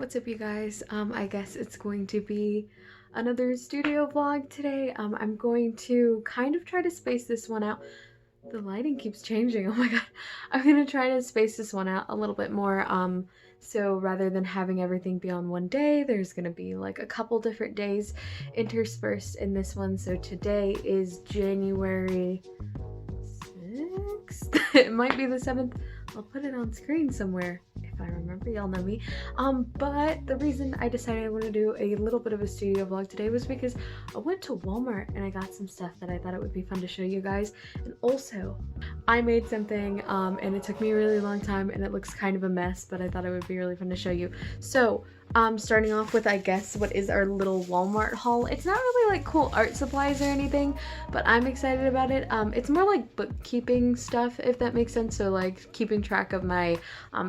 What's up, you guys? I guess it's going to be another studio vlog today. I'm going to kind of try to space this one out. The lighting keeps changing. Oh my god. I'm gonna try to space this one out a little bit more. So rather than having everything be on one day, there's gonna be like a couple different days interspersed in this one. So today is January 6th. It might be the 7th. I'll put it on screen somewhere if I remember. Y'all know me. But the reason I decided I want to do a little bit of a studio vlog today was because I went to Walmart and I got some stuff that I thought it would be fun to show you guys. And also, I made something and it took me a really long time and it looks kind of a mess, but I thought it would be really fun to show you. So starting off with, I guess, what is our little Walmart haul. It's not really like cool art supplies or anything, but I'm excited about it. It's more like bookkeeping stuff, if that makes sense. So like keeping track of my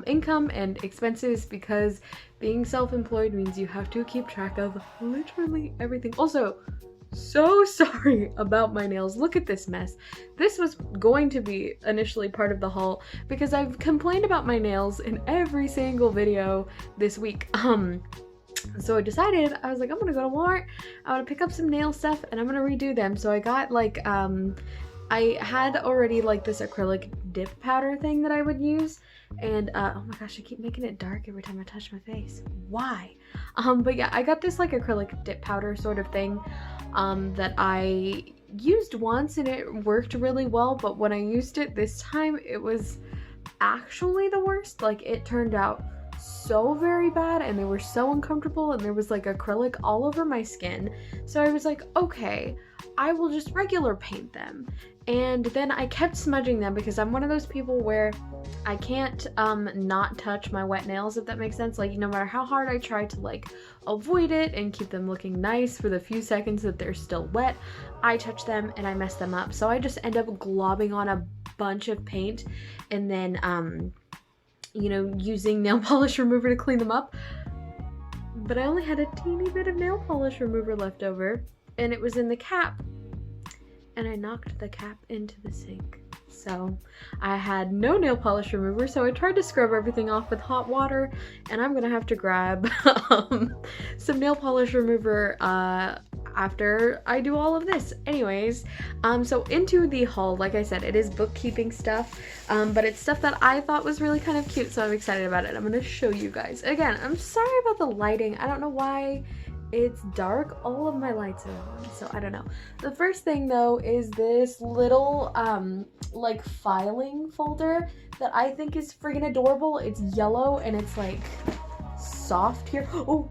income and expenses, because being self-employed means you have to keep track of literally everything. Also, so sorry about my nails. Look at this mess. This was going to be initially part of the haul because I've complained about my nails in every single video this week. So I decided, I was like, I'm gonna go to Walmart, I want to pick up some nail stuff and I'm gonna redo them. So I got like I had already like this acrylic dip powder thing that I would use, and oh my gosh, I keep making it dark every time I touch my face. Why? But yeah, I got this like acrylic dip powder sort of thing that I used once and it worked really well, but when I used it this time, it was actually the worst. Like, it turned out so very bad and they were so uncomfortable and there was like acrylic all over my skin. So I was like, okay, I will just regular paint them. And then I kept smudging them because I'm one of those people where I can't not touch my wet nails, if that makes sense. Like, no matter how hard I try to like avoid it and keep them looking nice for the few seconds that they're still wet, I touch them and I mess them up. So I just end up globbing on a bunch of paint and then you know, using nail polish remover to clean them up. But I only had a teeny bit of nail polish remover left over and it was in the cap, and I knocked the cap into the sink. So I had no nail polish remover, so I tried to scrub everything off with hot water, and I'm gonna have to grab some nail polish remover after I do all of this. Anyways, so into the haul. Like I said, it is bookkeeping stuff, but it's stuff that I thought was really kind of cute, so I'm excited about it. I'm gonna show you guys. Again, I'm sorry about the lighting. I don't know why it's dark. All of my lights are on, so I don't know. The first thing though is this little like filing folder that I think is friggin' adorable. It's yellow and it's like soft here. Oh,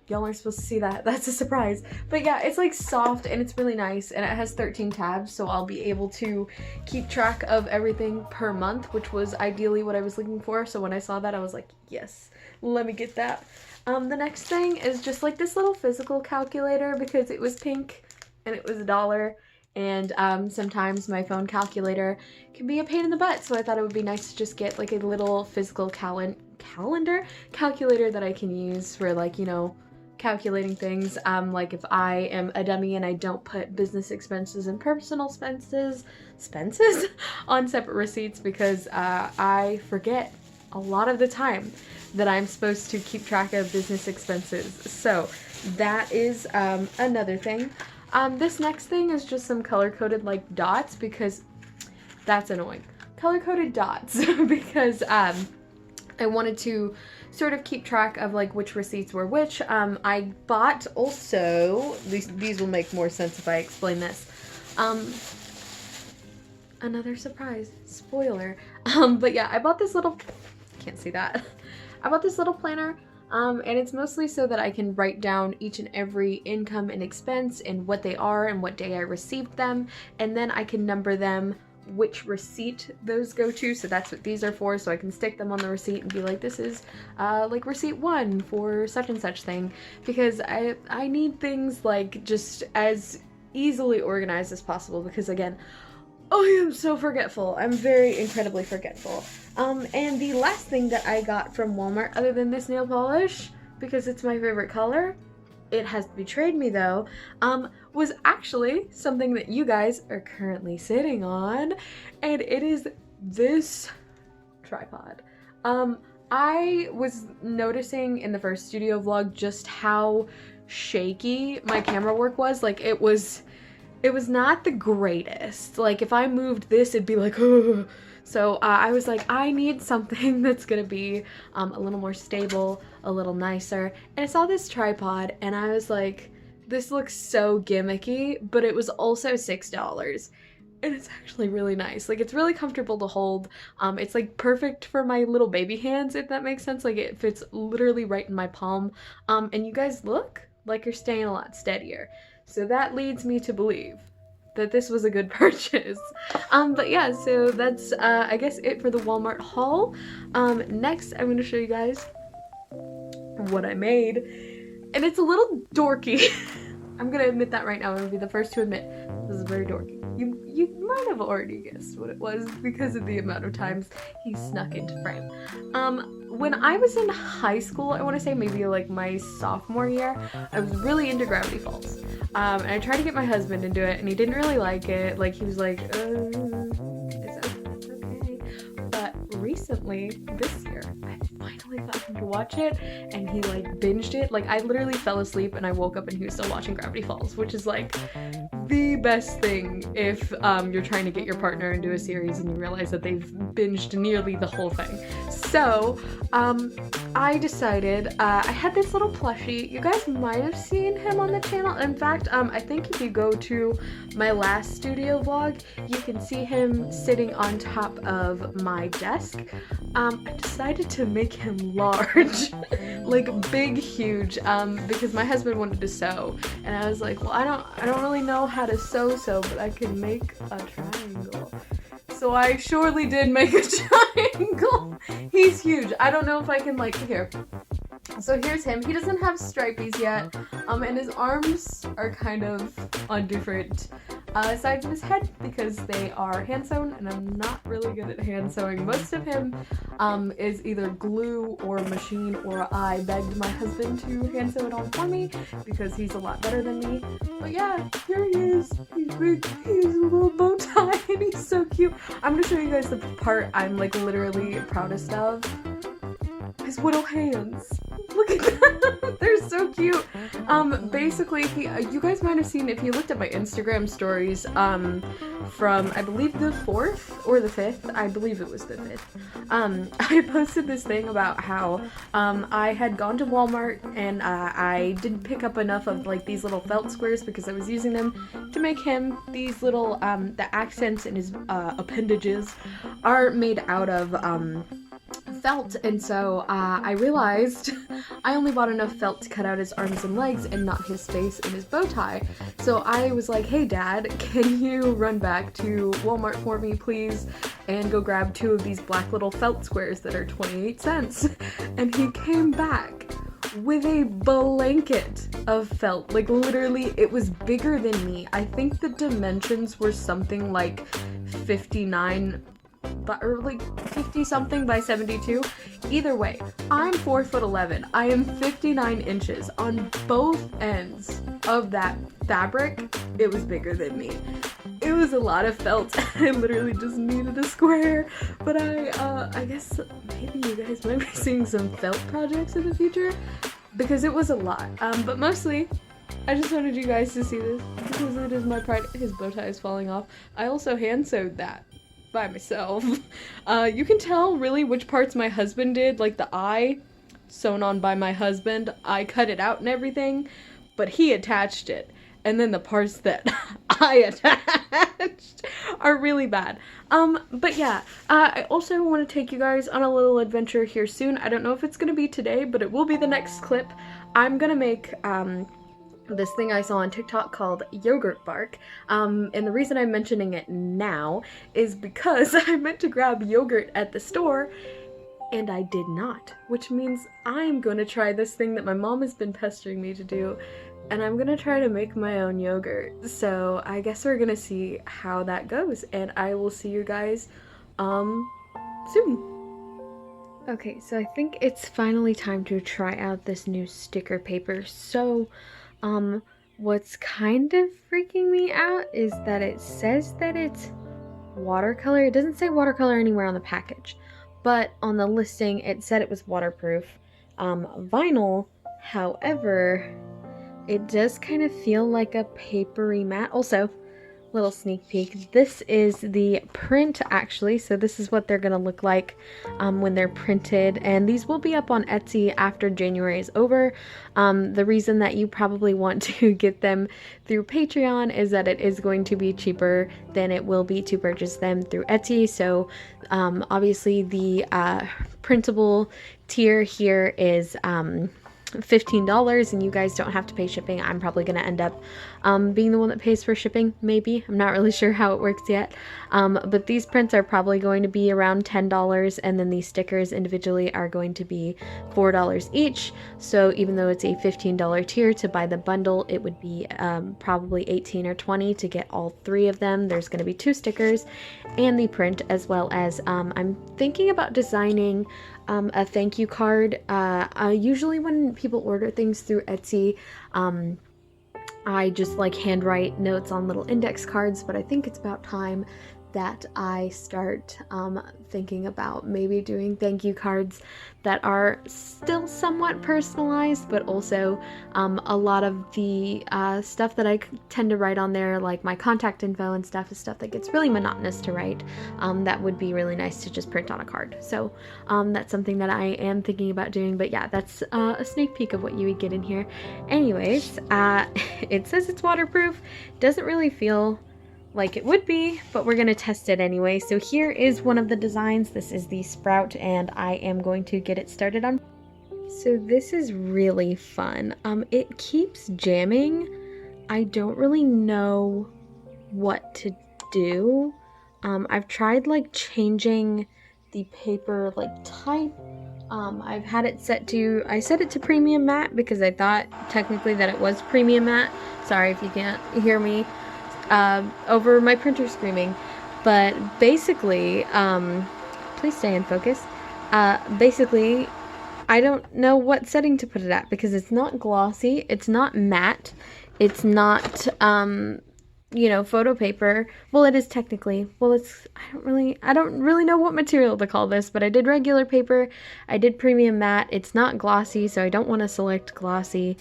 y'all aren't supposed to see that. That's a surprise. But yeah, it's like soft and it's really nice, and it has 13 tabs, so I'll be able to keep track of everything per month, which was ideally what I was looking for. So when I saw that, I was like, yes, let me get that. The next thing is just like this little physical calculator because it was pink and it was $1. And sometimes my phone calculator can be a pain in the butt, so I thought it would be nice to just get like a little physical calculator that I can use for, like, you know, calculating things. Like if I am a dummy and I don't put business expenses and personal expenses on separate receipts because I forget a lot of the time that I'm supposed to keep track of business expenses. So that is another thing. This next thing is just some color-coded like dots, because that's annoying. Color-coded dots because I wanted to sort of keep track of like which receipts were which. I bought also, these will make more sense if I explain this. Another surprise, spoiler. But yeah, I bought this little, can't see that. I bought this little planner. And it's mostly so that I can write down each and every income and expense and what they are and what day I received them. And then I can number them which receipt those go to. So that's what these are for. So I can stick them on the receipt and be like, this is like receipt 1 for such and such thing. Because I need things like just as easily organized as possible, because again, I am so forgetful. I'm very incredibly forgetful. And the last thing that I got from Walmart, other than this nail polish, because it's my favorite color, it has betrayed me though, was actually something that you guys are currently sitting on, and it is this tripod. I was noticing in the first studio vlog just how shaky my camera work was. Like it was not the greatest. Like if I moved this, it'd be like, ugh. So I was like, I need something that's gonna be a little more stable, a little nicer. And I saw this tripod and I was like, this looks so gimmicky, but it was also $6. And it's actually really nice. Like it's really comfortable to hold. It's like perfect for my little baby hands, if that makes sense. Like it fits literally right in my palm. And you guys look like you're staying a lot steadier. So that leads me to believe that this was a good purchase. But yeah, so that's I guess it for the Walmart haul. Next I'm gonna show you guys what I made. And it's a little dorky. I'm gonna admit that right now. I'm gonna be the first to admit this is very dorky. You might have already guessed what it was because of the amount of times he snuck into frame. When I was in high school, I want to say maybe like my sophomore year, I was really into Gravity Falls. And I tried to get my husband into it and he didn't really like it. Like he was like, it's okay. But recently, this year, I finally got him to watch it and he like binged it. Like I literally fell asleep and I woke up and he was still watching Gravity Falls, which is like the best thing if you're trying to get your partner into a series and you realize that they've binged nearly the whole thing. So I decided, I had this little plushie. You guys might have seen him on the channel. In fact, I think if you go to my last studio vlog, you can see him sitting on top of my desk. I decided to make him large, like big, huge, because my husband wanted to sew, and I was like, well, I don't really know how to sew, but I can make a triangle. So I surely did make a triangle. He's huge. I don't know if I can like, here. So here's him. He doesn't have stripies yet, and his arms are kind of on different sides of his head because they are hand sewn, and I'm not really good at hand sewing. Most of him is either glue or machine, or I begged my husband to hand sew it all for me because he's a lot better than me. But yeah, here he is. He's big. He's a little bow tie, and he's so cute. I'm gonna show you guys the part I'm like literally proudest of. His little hands. Look at them. They're so cute. Basically, you guys might have seen if you looked at my Instagram stories from I believe the 4th or the 5th. I believe it was the 5th. I posted this thing about how I had gone to Walmart and I didn't pick up enough of like these little felt squares because I was using them to make him these little the accents in his appendages are made out of felt, and so I realized I only bought enough felt to cut out his arms and legs and not his face and his bow tie. So I was like, hey dad, can you run back to Walmart for me please and go grab 2 of these black little felt squares that are 28 cents. And he came back with a blanket of felt. Like literally it was bigger than me. I think the dimensions were something like 59 or like 50 something by 72. Either way, I'm 4'11". I am 59 inches. On both ends of that fabric, it was bigger than me. It was a lot of felt. I literally just needed a square. But I guess maybe you guys might be seeing some felt projects in the future because it was a lot. But mostly, I just wanted you guys to see this because it is my pride. His bow tie is falling off. I also hand sewed that by myself. You can tell really which parts my husband did, like the eye sewn on by my husband. I cut it out and everything, but he attached it. And then the parts that I attached are really bad. But yeah, I also want to take you guys on a little adventure here soon. I don't know if it's gonna be today, but it will be the next clip. I'm gonna make this thing I saw on TikTok called yogurt bark, and the reason I'm mentioning it now is because I meant to grab yogurt at the store and I did not, which means I'm gonna try this thing that my mom has been pestering me to do, and I'm gonna try to make my own yogurt. So I guess we're gonna see how that goes, and I will see you guys soon. Okay, so I think it's finally time to try out this new sticker paper. So what's kind of freaking me out is that it says that it's watercolor. It doesn't say watercolor anywhere on the package, but on the listing it said it was waterproof. Vinyl, however, it does kind of feel like a papery matte. Also, little sneak peek, this is the print actually, so this is what they're gonna look like when they're printed, and these will be up on Etsy after January is over. The reason that you probably want to get them through Patreon is that it is going to be cheaper than it will be to purchase them through Etsy. So obviously the printable tier here is $15, and you guys don't have to pay shipping. I'm probably going to end up being the one that pays for shipping, maybe. I'm not really sure how it works yet. But these prints are probably going to be around $10, and then these stickers individually are going to be $4 each. So even though it's a $15 tier to buy the bundle, it would be probably $18 or $20 to get all 3 of them. There's going to be 2 stickers and the print, as well as I'm thinking about designing a thank you card. Usually when people order things through Etsy, I just like handwrite notes on little index cards, but I think it's about time that I start thinking about maybe doing thank you cards that are still somewhat personalized, but also a lot of the stuff that I tend to write on there, like my contact info and stuff, is stuff that gets really monotonous to write. That would be really nice to just print on a card. So that's something that I am thinking about doing, but yeah, that's a sneak peek of what you would get in here. Anyways, it says it's waterproof. Doesn't really feel like it would be, but we're gonna test it anyway. So here is one of the designs. This is the Sprout, and I am going to get it started on. So this is really fun. It keeps jamming. I don't really know what to do. I've tried like changing the paper like type. I've had it set to, I set it to premium matte because I thought technically that it was premium matte. Sorry if you can't hear me over my printer screaming, but basically, please stay in focus. Basically, I don't know what setting to put it at because it's not glossy, it's not matte, it's not, you know, photo paper. Well, it is technically, well, it's, I don't really know what material to call this, but I did regular paper, I did premium matte. It's not glossy, so I don't want to select glossy.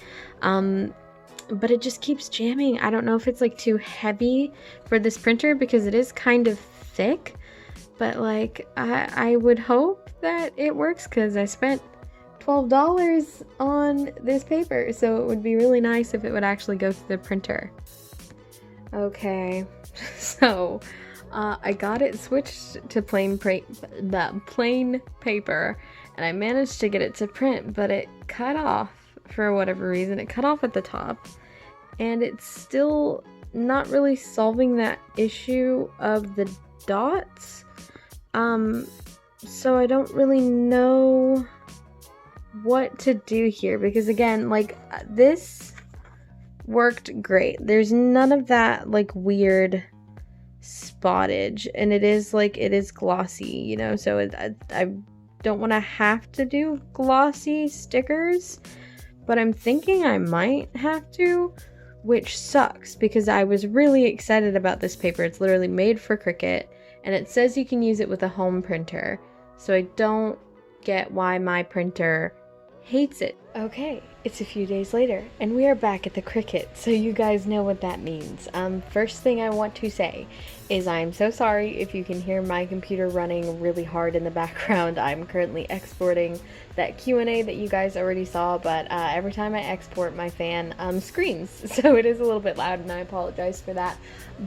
But it just keeps jamming. I don't know if it's like too heavy for this printer because it is kind of thick, but like I would hope that it works because I spent $12 on this paper, so it would be really nice if it would actually go through the printer. Okay, so I got it switched to plain paper, and I managed to get it to print, but it cut off for whatever reason. It cut off at the top, and it's still not really solving that issue of the dots. So I don't really know what to do here because again, like this worked great. There's none of that like weird spottage, and it is like, it is glossy, you know, so I don't want to have to do glossy stickers, but I'm thinking I might have to, which sucks because I was really excited about this paper. It's literally made for Cricut, and it says you can use it with a home printer, so I don't get why my printer hates it. Okay, it's a few days later, and we are back at the Cricut, so you guys know what that means. First thing I want to say is I'm so sorry if you can hear my computer running really hard in the background. I'm currently exporting that Q&A that you guys already saw, but every time I export, my fan screams, so it is a little bit loud, and I apologize for that.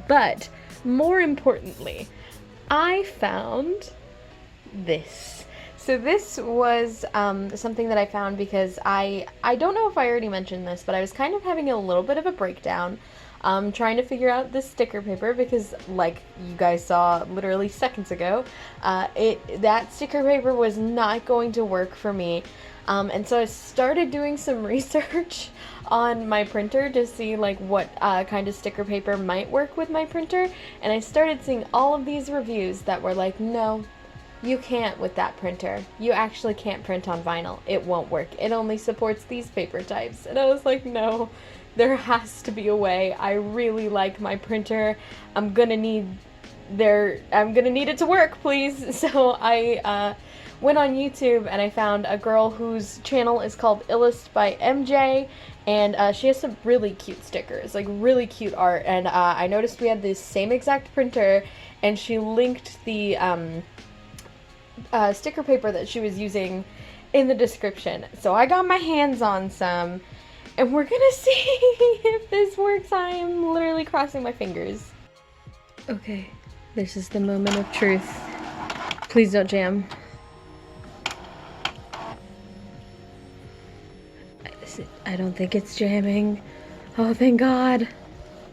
But more importantly, I found this. So this was something that I found because I don't know if I already mentioned this, but I was kind of having a little bit of a breakdown trying to figure out this sticker paper because, like you guys saw literally seconds ago, that sticker paper was not going to work for me. And so I started doing some research on my printer to see like what kind of sticker paper might work with my printer, and I started seeing all of these reviews that were like, no, you can't with that printer. You actually can't print on vinyl. It won't work. It only supports these paper types. And I was like, no, there has to be a way. I really like my printer. I'm gonna need it to work, please. So I went on YouTube and I found a girl whose channel is called Illust by MJ, and she has some really cute stickers, like really cute art, and I noticed we had the same exact printer, and she linked the sticker paper that she was using in the description. So I got my hands on some, and we're gonna see if this works. I am literally crossing my fingers. Okay, this is the moment of truth. Please don't jam. I don't think it's jamming. Oh, thank God.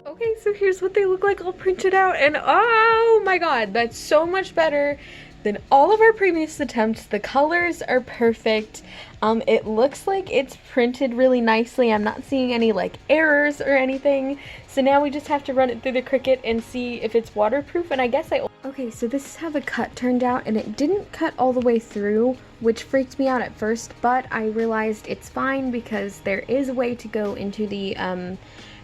Okay, so here's what they look like all printed out, and oh my God, that's so much better than all of our previous attempts. The colors are perfect. It looks like it's printed really nicely. I'm not seeing any like errors or anything. So now we just have to run it through the Cricut and see if it's waterproof, and I guess Okay, so this is how the cut turned out, and it didn't cut all the way through, which freaked me out at first, but I realized it's fine because there is a way to go into the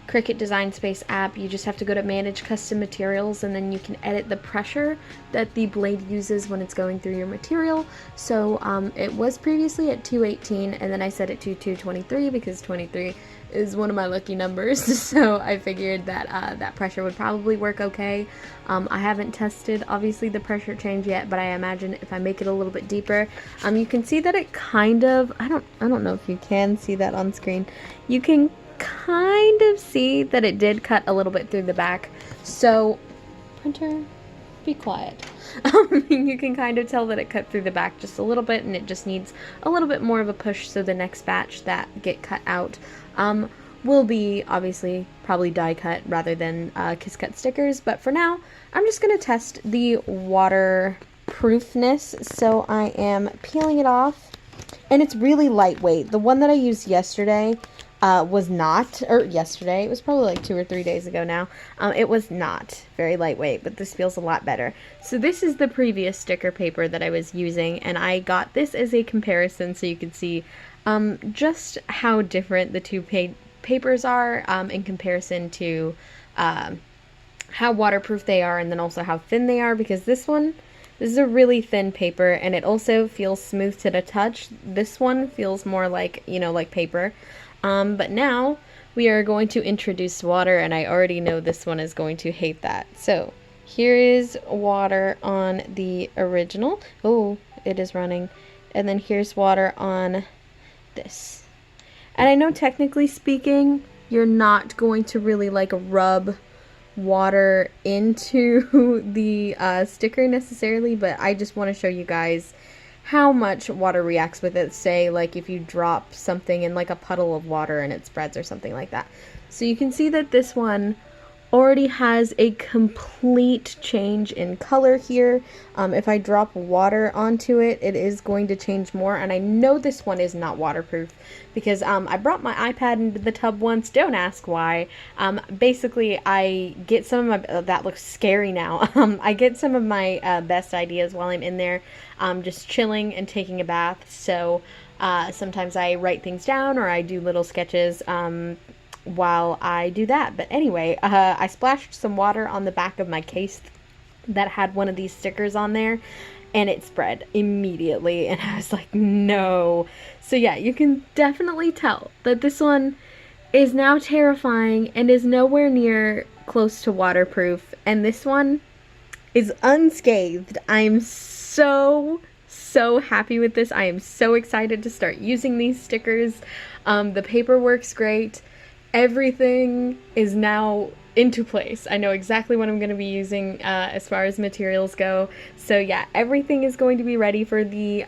Cricut Design Space app. You just have to go to Manage Custom Materials, and then you can edit the pressure that the blade uses when it's going through your material. So it was previously at 218, and then I set it to 223 because 23 is one of my lucky numbers. So I figured that that pressure would probably work okay. I haven't tested obviously the pressure change yet, but I imagine if I make it a little bit deeper, you can see that it kind of, I don't know if you can see that on screen. You can kind of see that it did cut a little bit through the back. So printer, be quiet. You can kind of tell that it cut through the back just a little bit, and it just needs a little bit more of a push, so the next batch that get cut out will be obviously probably die cut rather than kiss cut stickers. But for now, I'm just going to test the waterproofness. So I am peeling it off, and it's really lightweight. The one that I used yesterday was not, or yesterday, it was probably like 2 or 3 days ago now, it was not very lightweight, but this feels a lot better. So this is the previous sticker paper that I was using, and I got this as a comparison so you can see just how different the two papers are in comparison to how waterproof they are, and then also how thin they are, because this is a really thin paper, and it also feels smooth to the touch. This one feels more like, you know, like paper. But now we are going to introduce water, and I already know this one is going to hate that. So here is water on the original. Oh, it is running. And then here's water on this. And I know technically speaking, you're not going to really like rub water into the sticker necessarily, but I just want to show you guys how much water reacts with it. Say like if you drop something in like a puddle of water and it spreads or something like that. So you can see that this one already has a complete change in color here. If I drop water onto it, it is going to change more, and I know this one is not waterproof because I brought my iPad into the tub once. Don't ask why. Basically, I get some of my, that looks scary now. I get some of my best ideas while I'm in there, just chilling and taking a bath. So sometimes I write things down, or I do little sketches while I do that. But anyway, I splashed some water on the back of my case that had one of these stickers on there, and it spread immediately, and I was like, no. So yeah, you can definitely tell that this one is now terrifying and is nowhere near close to waterproof, and this one is unscathed. I'm so happy with this. I am so excited to start using these stickers. The paper works great. Everything is now into place. I know exactly what I'm going to be using as far as materials go. So yeah, everything is going to be ready for the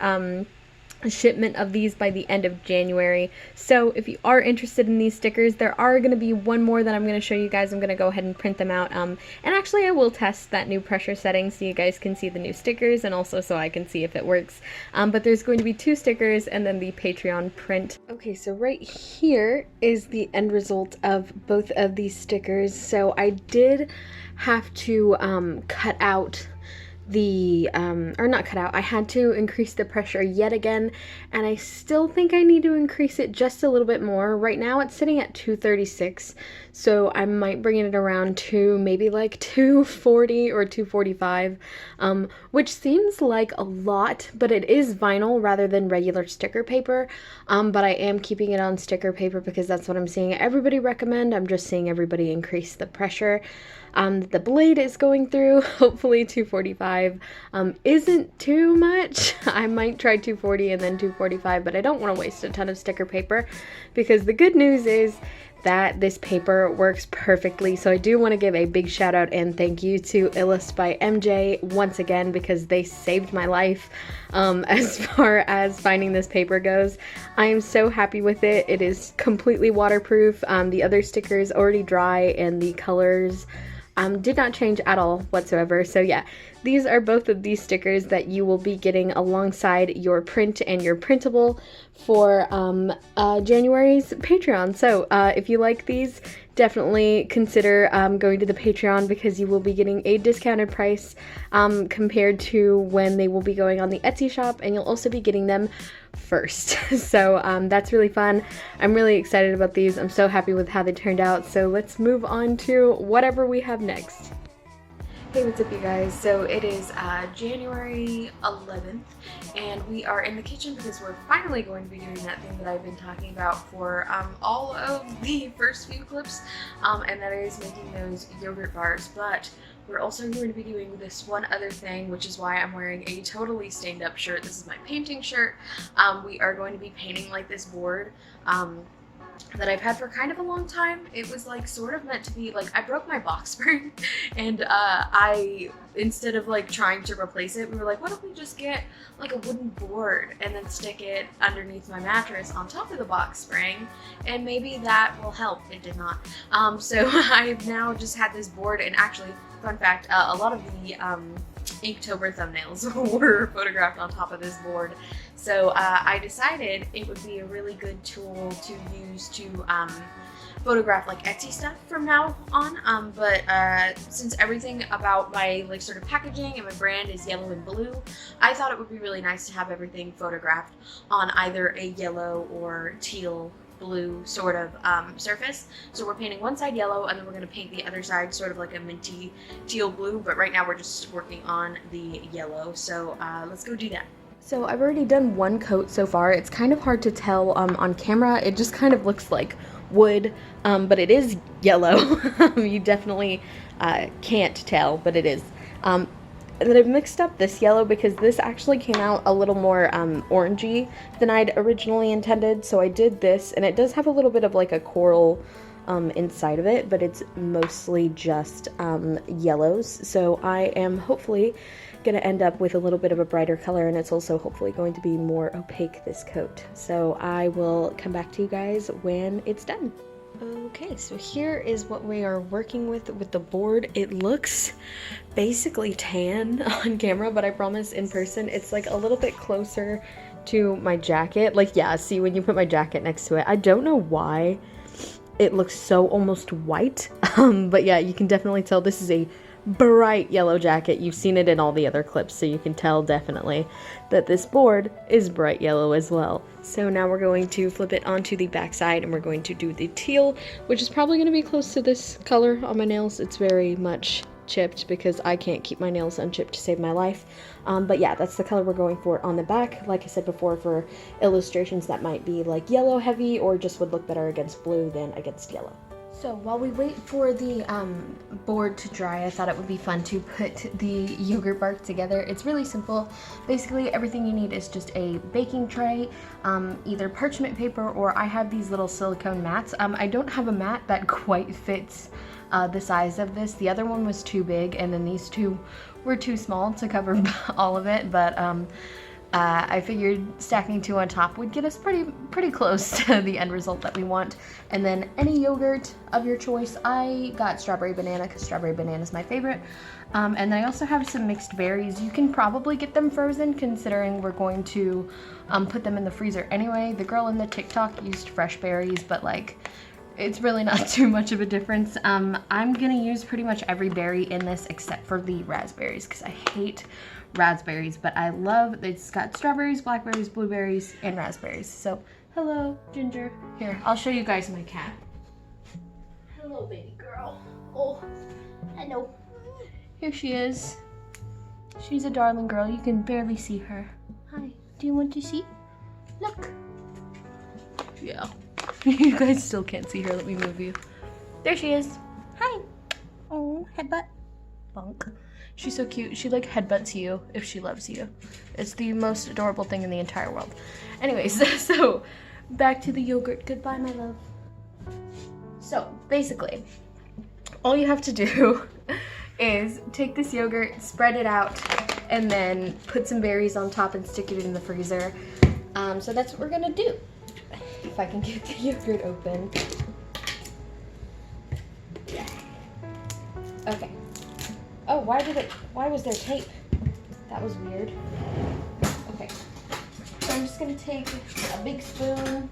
shipment of these by the end of January. So if you are interested in these stickers, there are going to be one more that I'm going to show you guys. I'm going to go ahead and print them out. And actually I will test that new pressure setting so you guys can see the new stickers, and also so I can see if it works. But there's going to be 2 stickers and then the Patreon print. Okay, so right here is the end result of both of these stickers. So I did have to cut out the, or not cut out, I had to increase the pressure yet again, and I still think I need to increase it just a little bit more. Right now it's sitting at 236, so I might bring it around to maybe like 240 or 245, which seems like a lot, but it is vinyl rather than regular sticker paper, but I am keeping it on sticker paper because that's what I'm seeing everybody recommend. I'm just seeing everybody increase the pressure. The blade is going through, hopefully 245 isn't too much. I might try 240 and then 245, but I don't want to waste a ton of sticker paper because the good news is that this paper works perfectly. So I do want to give a big shout out and thank you to Illust by MJ once again because they saved my life as far as finding this paper goes. I am so happy with it. It is completely waterproof. The other stickers already dry and the colors did not change at all whatsoever. So yeah, these are both of these stickers that you will be getting alongside your print and your printable for January's Patreon. So if you like these, definitely consider going to the Patreon because you will be getting a discounted price compared to when they will be going on the Etsy shop, and you'll also be getting them first. So that's really fun. I'm really excited about these. I'm so happy with how they turned out. So let's move on to whatever we have next. Hey, what's up you guys? So it is January 11th and we are in the kitchen because we're finally going to be doing that thing that I've been talking about for all of the first few clips, and that is making those yogurt bars. But we're also going to be doing this one other thing, which is why I'm wearing a totally stained up shirt. This is my painting shirt. We are going to be painting like this board that I've had for kind of a long time. It was like sort of meant to be like, I broke my box spring and instead of like trying to replace it, we were like, why don't we just get like a wooden board and then stick it underneath my mattress on top of the box spring and maybe that will help. It did not. So I've now just had this board, and actually, fun fact, a lot of the Inktober thumbnails were photographed on top of this board. So I decided it would be a really good tool to use to photograph like Etsy stuff from now on. But since everything about my like sort of packaging and my brand is yellow and blue, I thought it would be really nice to have everything photographed on either a yellow or teal blue sort of surface. So we're painting one side yellow and then we're going to paint the other side sort of like a minty teal blue, but right now we're just working on the yellow. So let's go do that. So I've already done one coat so far. It's kind of hard to tell on camera. It just kind of looks like wood, but it is yellow. You definitely can't tell, but it is. And then I've mixed up this yellow because this actually came out a little more orangey than I'd originally intended. So I did this, and it does have a little bit of like a coral inside of it, but it's mostly just yellows. So I am hopefully going to end up with a little bit of a brighter color, and it's also hopefully going to be more opaque, this coat. So I will come back to you guys when it's done. Okay, so here is what we are working with the board. It looks basically tan on camera, but I promise in person it's like a little bit closer to my jacket. Like, yeah, see when you put my jacket next to it, I don't know why it looks so almost white, but yeah, you can definitely tell this is a bright yellow jacket. You've seen it in all the other clips, so you can tell definitely that this board is bright yellow as well. So now we're going to flip it onto the back side and we're going to do the teal, which is probably going to be close to this color on my nails. It's very much chipped because I can't keep my nails unchipped to save my life. But yeah, that's the color we're going for on the back. Like I said before, for illustrations that might be like yellow heavy or just would look better against blue than against yellow. So while we wait for the board to dry, I thought it would be fun to put the yogurt bark together. It's really simple. Basically, everything you need is just a baking tray, either parchment paper, or I have these little silicone mats. I don't have a mat that quite fits the size of this. The other one was too big, and then these two were too small to cover all of it, but I figured stacking two on top would get us pretty close to the end result that we want. And then any yogurt of your choice. I got strawberry banana because strawberry banana is my favorite. And then I also have some mixed berries. You can probably get them frozen considering we're going to put them in the freezer anyway. The girl in the TikTok used fresh berries, but like It's really not too much of a difference. I'm gonna use pretty much every berry in this except for the raspberries because I hate raspberries, but I love, it's got strawberries, blackberries, blueberries, and raspberries. So, hello, Ginger. Here, I'll show you guys my cat. Hello, baby girl. Oh, hello. Here she is. She's a darling girl. You can barely see her. Hi, do you want to see? Look. Yeah. You guys still can't see her. Let me move you. There she is. Hi. Oh, headbutt. Bunk. She's so cute. She like headbutts you if she loves you. It's the most adorable thing in the entire world. Anyways, so back to the yogurt. Goodbye, my love. So basically, all you have to do is take this yogurt, spread it out, and then put some berries on top and stick it in the freezer. So that's what we're gonna do. If I can get the yogurt open. Yeah. Okay. Oh, why was there tape? That was weird. Okay. So I'm just gonna take a big spoon.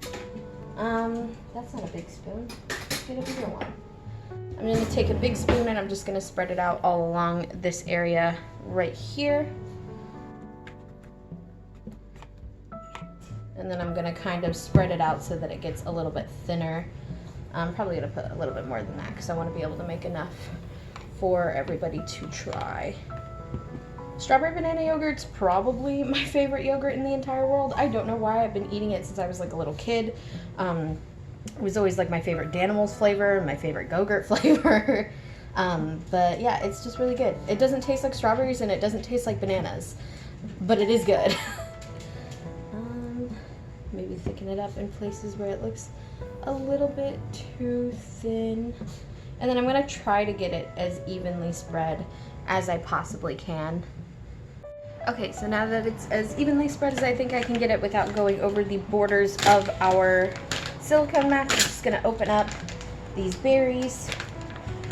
That's not a big spoon. Get a bigger one. I'm gonna take a big spoon and I'm just gonna spread it out all along this area right here. And then I'm gonna kind of spread it out so that it gets a little bit thinner. I'm probably gonna put a little bit more than that because I wanna be able to make enough for everybody to try. Strawberry banana yogurt's probably my favorite yogurt in the entire world. I don't know why. I've been eating it since I was like a little kid. It was always like my favorite Danimals flavor, my favorite Go-Gurt flavor. But yeah, it's just really good. It doesn't taste like strawberries and it doesn't taste like bananas, but it is good. Maybe thicken it up in places where it looks a little bit too thin. And then I'm gonna try to get it as evenly spread as I possibly can. Okay, so now that it's as evenly spread as I think I can get it without going over the borders of our silicone mat, I'm just gonna open up these berries.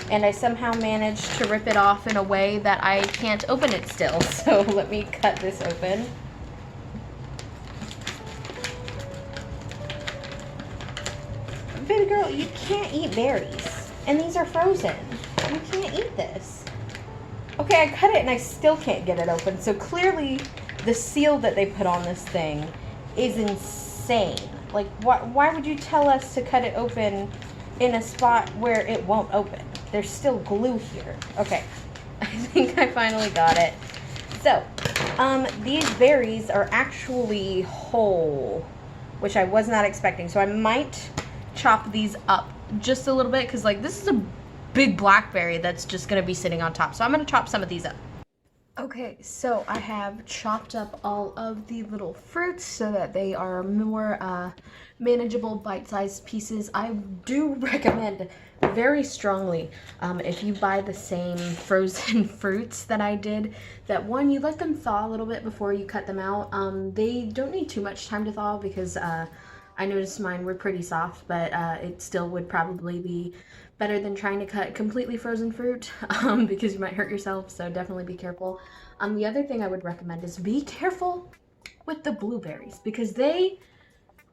And I somehow managed to rip it off in a way that I can't open it still. So let me cut this open. Baby girl, you can't eat berries. And these are frozen. You can't eat this. Okay, I cut it and I still can't get it open. So clearly the seal that they put on this thing is insane. Like, why would you tell us to cut it open in a spot where it won't open? There's still glue here. Okay, I think I finally got it. So, these berries are actually whole, which I was not expecting. So I might chop these up just a little bit because like this is a big blackberry that's just gonna be sitting on top. So I'm gonna chop some of these up. Okay, so I have chopped up all of the little fruits so that they are more manageable bite-sized pieces. I do recommend very strongly if you buy the same frozen fruits that I did, that one, you let them thaw a little bit before you cut them out. They don't need too much time to thaw because I noticed mine were pretty soft, but it still would probably be better than trying to cut completely frozen fruit because you might hurt yourself, so definitely be careful. The other thing I would recommend is be careful with the blueberries because they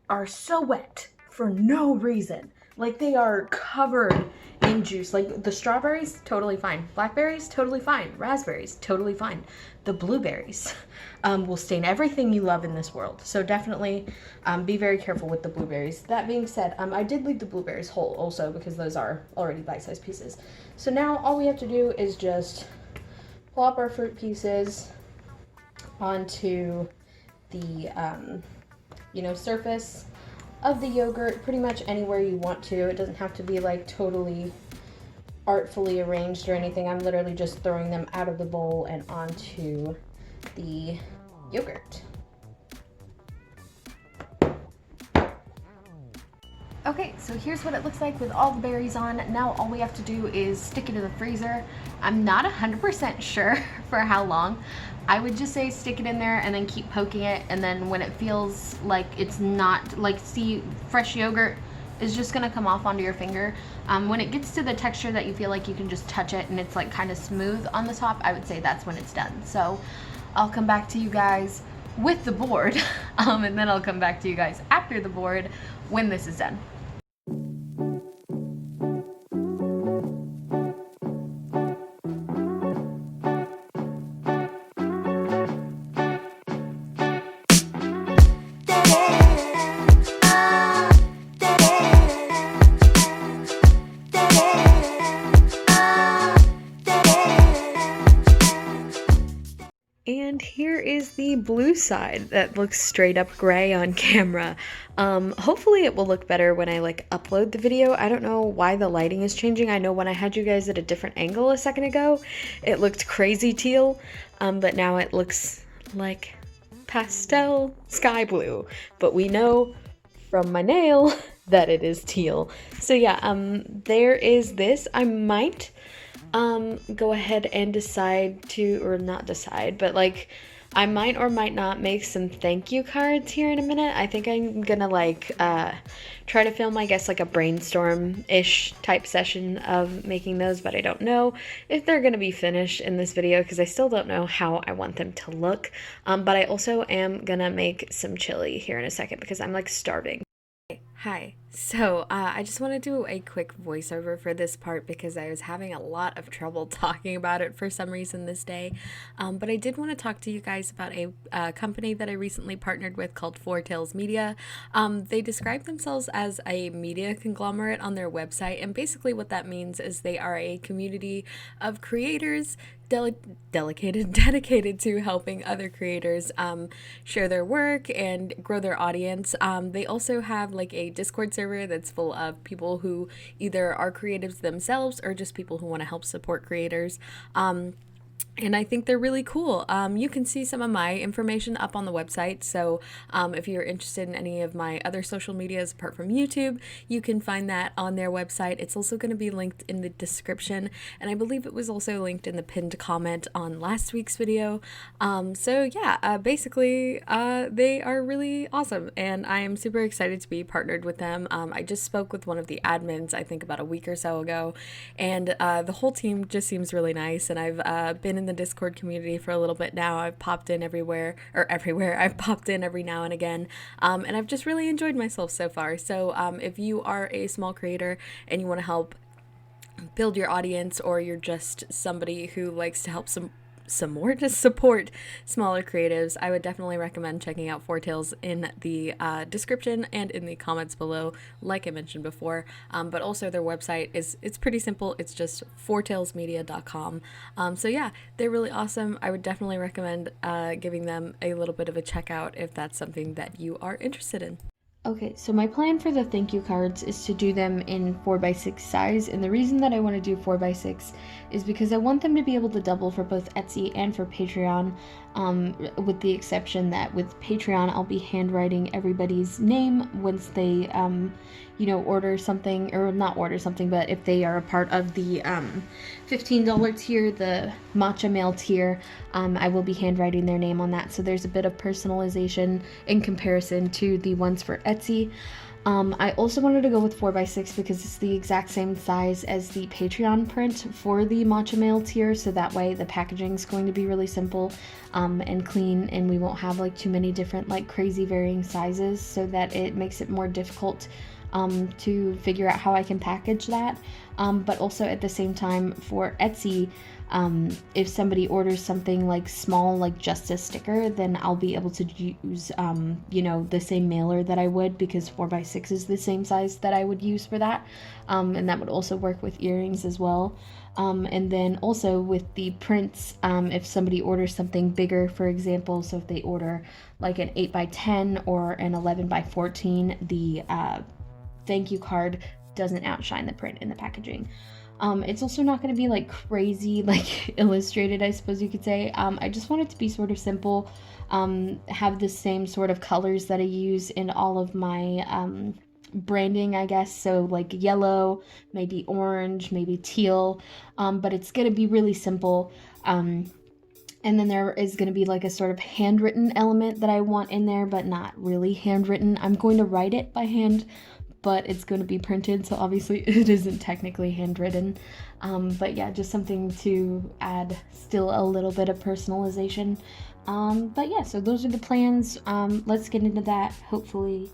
are so wet for no reason. Like they are covered in juice. Like the strawberries, totally fine. Blackberries, totally fine. Raspberries, totally fine. The blueberries will stain everything you love in this world. So definitely be very careful with the blueberries. That being said, I did leave the blueberries whole also because those are already bite-sized pieces. So now all we have to do is just plop our fruit pieces onto the surface of the yogurt, pretty much anywhere you want to. It doesn't have to be like totally artfully arranged or anything. I'm literally just throwing them out of the bowl and onto the yogurt. Okay, so here's what it looks like with all the berries on. Now all we have to do is stick it in the freezer. I'm not 100% sure for how long. I would just say stick it in there and then keep poking it, and then when it feels like it's not, like, see, fresh yogurt is just gonna come off onto your finger. When it gets to the texture that you feel like you can just touch it and it's like kind of smooth on the top, I would say that's when it's done. So I'll come back to you guys with the board and then I'll come back to you guys after the board when this is done. is the blue side that looks straight up gray on camera. Hopefully it will look better when I like upload the video. I don't know why the lighting is changing. I know when I had you guys at a different angle a second ago, it looked crazy teal, but now it looks like pastel sky blue. But we know from my nail that it is teal. So yeah, there is this. I might go ahead and decide to, or not decide, but like I might or might not make some thank you cards here in a minute. I think I'm gonna like try to film, I guess, like a brainstorm-ish type session of making those, but I don't know if they're gonna be finished in this video because I still don't know how I want them to look. But I also am gonna make some chili here in a second because I'm like starving. Hi. So, I just want to do a quick voiceover for this part because I was having a lot of trouble talking about it for some reason this day. But I did want to talk to you guys about a company that I recently partnered with called Four Tails Media. They describe themselves as a media conglomerate on their website, and basically what that means is they are a community of creators dedicated to helping other creators share their work and grow their audience. They also have like a Discord server that's full of people who either are creatives themselves or just people who want to help support creators. And I think they're really cool. You can see some of my information up on the website. So if you're interested in any of my other social medias apart from YouTube, you can find that on their website. It's also going to be linked in the description. And I believe it was also linked in the pinned comment on last week's video. So yeah, basically they are really awesome. And I am super excited to be partnered with them. I just spoke with one of the admins, I think about a week or so ago. And the whole team just seems really nice. And I've been in the Discord community for a little bit now. I've popped in everywhere. I've popped in every now and again, and I've just really enjoyed myself so far. So if you are a small creator and you want to help build your audience, or you're just somebody who likes to help some more to support smaller creatives, I would definitely recommend checking out Four Tails in the description and in the comments below, like I mentioned before. But also their website it's pretty simple. It's just fourtailsmedia.com. So yeah, they're really awesome. I would definitely recommend giving them a little bit of a check out if that's something that you are interested in. Okay, so my plan for the thank you cards is to do them in 4x6 size, and the reason that I want to do 4x6 is because I want them to be able to double for both Etsy and for Patreon, with the exception that with Patreon I'll be handwriting everybody's name once they order something, or not order something, but if they are a part of the $15 tier, the Matcha Mail tier, I will be handwriting their name on that, so there's a bit of personalization in comparison to the ones for Etsy. I also wanted to go with 4x6 because it's the exact same size as the Patreon print for the Matcha Mail tier, so that way the packaging is going to be really simple and clean, and we won't have like too many different like crazy varying sizes, so that it makes it more difficult to figure out how I can package that. But also at the same time for Etsy, if somebody orders something like small, like just a sticker, then I'll be able to use, the same mailer that I would, because 4x6 is the same size that I would use for that. And that would also work with earrings as well. And then also with the prints, if somebody orders something bigger, for example, so if they order like an 8x10 or an 11x14, the thank you card doesn't outshine the print in the packaging. It's also not going to be like crazy like illustrated, I suppose you could say. I just want it to be sort of simple, have the same sort of colors that I use in all of my branding, I guess, so like yellow, maybe orange, maybe teal, but it's going to be really simple. And then there is going to be like a sort of handwritten element that I want in there, but not really handwritten. I'm going to write it by hand, but it's going to be printed, so obviously it isn't technically handwritten. But yeah, just something to add still a little bit of personalization. But yeah, so those are the plans. Let's get into that. Hopefully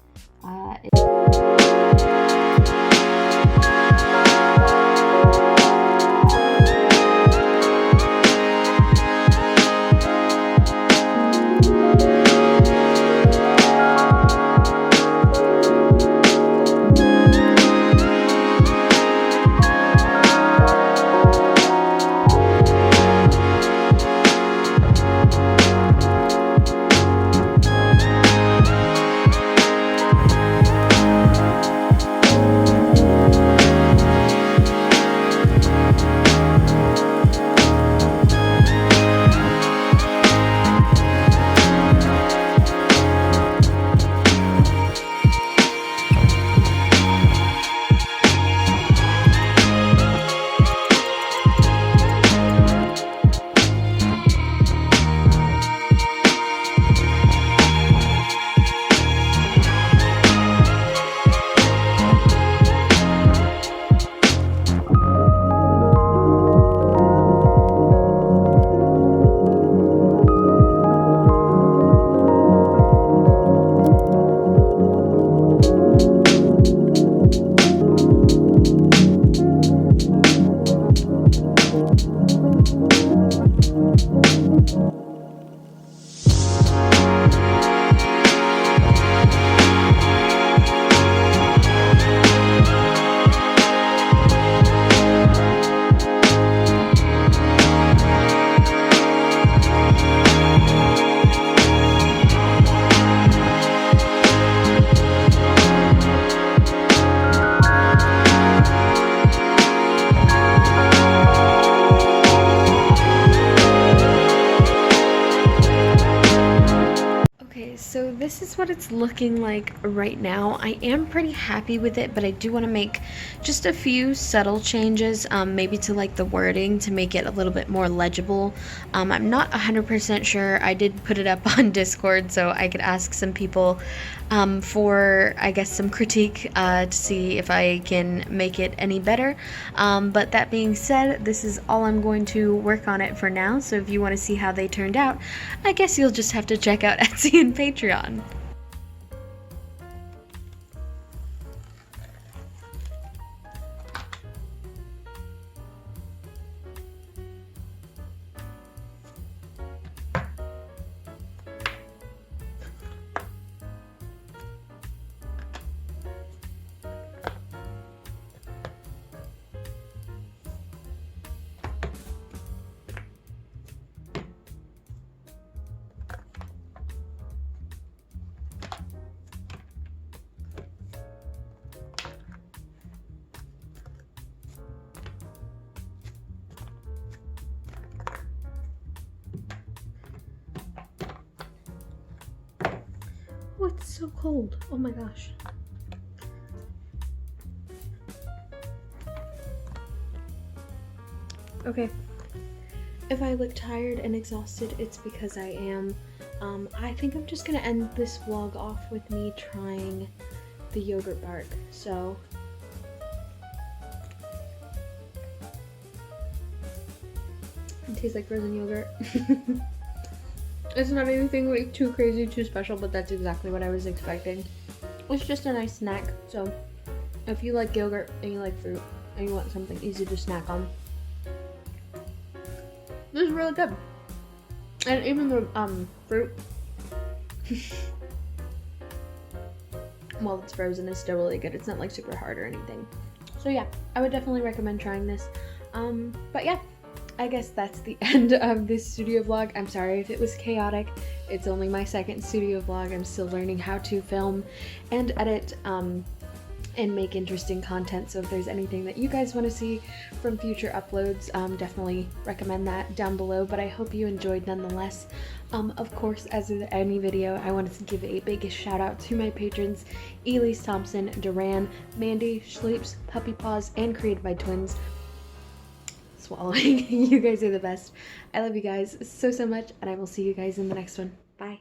this is what it's looking like right now. I am pretty happy with it, but I do want to make just a few subtle changes, maybe to like the wording to make it a little bit more legible. I'm not 100% sure. I did put it up on Discord so I could ask some people for, I guess, some critique to see if I can make it any better. But that being said, this is all I'm going to work on it for now. So if you want to see how they turned out, I guess you'll just have to check out Etsy and Patreon. Oh, it's so cold. Oh my gosh. Okay. If I look tired and exhausted, it's because I am. I think I'm just gonna end this vlog off with me trying the yogurt bark. So it tastes like frozen yogurt. It's not anything like too crazy, too special, but that's exactly what I was expecting. It's just a nice snack. So if you like yogurt and you like fruit and you want something easy to snack on, this is really good. And even the fruit, while it's frozen, is still really good. It's not like super hard or anything. So yeah, I would definitely recommend trying this. But yeah, I guess that's the end of this studio vlog. I'm sorry if it was chaotic. It's only my second studio vlog. I'm still learning how to film and edit and make interesting content. So if there's anything that you guys want to see from future uploads, definitely recommend that down below. But I hope you enjoyed nonetheless. Of course, as with any video, I wanted to give a big shout out to my patrons: Elise Thompson, Duran, Mandy, Schleeps, Puppy Paws, and Created by Twins. Swallowing. You guys are the best. I love you guys so much, and I will see you guys in the next one. Bye.